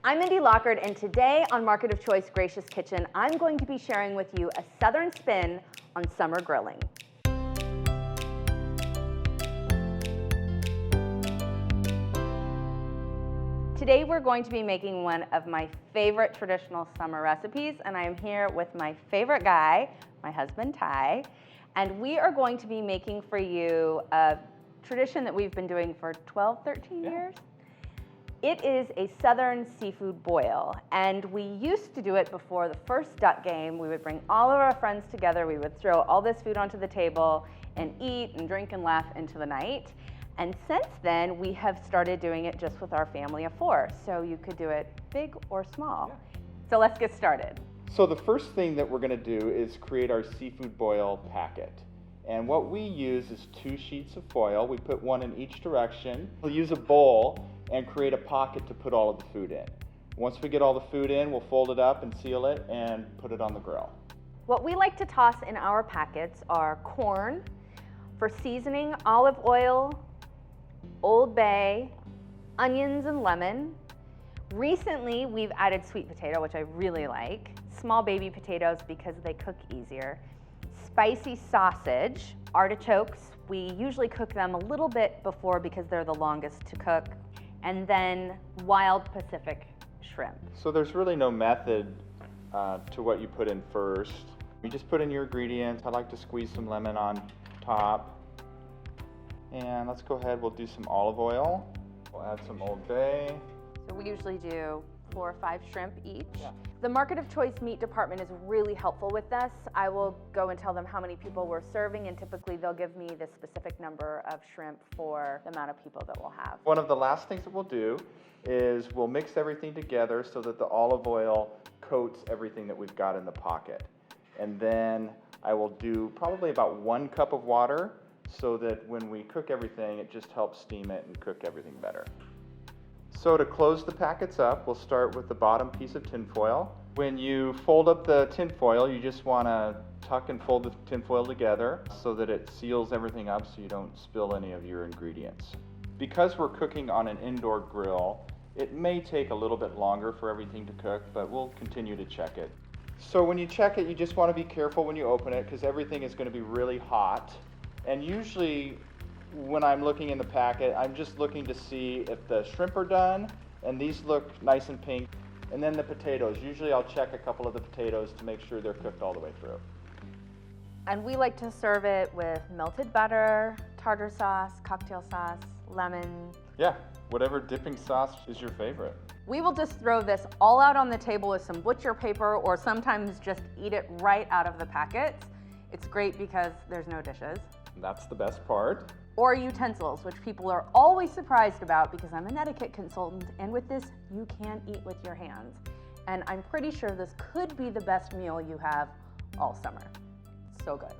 I'm Mindy Lockard, and today on Market of Choice Gracious Kitchen, I'm going to be sharing with you a Southern spin on summer grilling. Today we're going to be making one of my favorite traditional summer recipes, and I am here with my favorite guy, my husband Ty, and we are going to be making for you a tradition that we've been doing for 12, 13 years. It is a Southern seafood boil, and we used to do it before the first duck game. We would bring all of our friends together, we would throw all this food onto the table and eat and drink and laugh into the night. And since then, we have started doing it just with our family of 4, so you could do it big or small. So let's get started. So the first thing that we're going to do is create our seafood boil packet. And what we use is 2 sheets of foil. We put one in each direction. We'll use a bowl and create a pocket to put all of the food in. Once we get all the food in, we'll fold it up and seal it and put it on the grill. What we like to toss in our packets are corn, for seasoning, olive oil, Old Bay, onions and lemon. Recently, we've added sweet potato, which I really like, small baby potatoes because they cook easier, spicy sausage, artichokes. We usually cook them a little bit before because they're the longest to cook, and then wild Pacific shrimp. So there's really no method to what you put in first. You just put in your ingredients. I like to squeeze some lemon on top. And let's go ahead, we'll do some olive oil. We'll add some Old Bay. So we usually do 4 or 5 shrimp each. Yeah. The Market of Choice meat department is really helpful with this. I will go and tell them how many people we're serving, and typically they'll give me the specific number of shrimp for the amount of people that we'll have. One of the last things that we'll do is we'll mix everything together so that the olive oil coats everything that we've got in the pocket. And then I will do probably about 1 cup of water so that when we cook everything, it just helps steam it and cook everything better. So to close the packets up, we'll start with the bottom piece of tin foil. When you fold up the tin foil, you just want to tuck and fold the tin foil together so that it seals everything up so you don't spill any of your ingredients. Because we're cooking on an indoor grill, it may take a little bit longer for everything to cook, but we'll continue to check it. So when you check it, you just want to be careful when you open it because everything is going to be really hot. And usually when I'm looking in the packet, I'm just looking to see if the shrimp are done, and these look nice and pink. And then the potatoes. Usually I'll check a couple of the potatoes to make sure they're cooked all the way through. And we like to serve it with melted butter, tartar sauce, cocktail sauce, lemon. Yeah, whatever dipping sauce is your favorite. We will just throw this all out on the table with some butcher paper, or sometimes just eat it right out of the packets. It's great because there's no dishes. That's the best part. Or utensils, which people are always surprised about because I'm an etiquette consultant, and with this, you can eat with your hands. And I'm pretty sure this could be the best meal you have all summer. So good.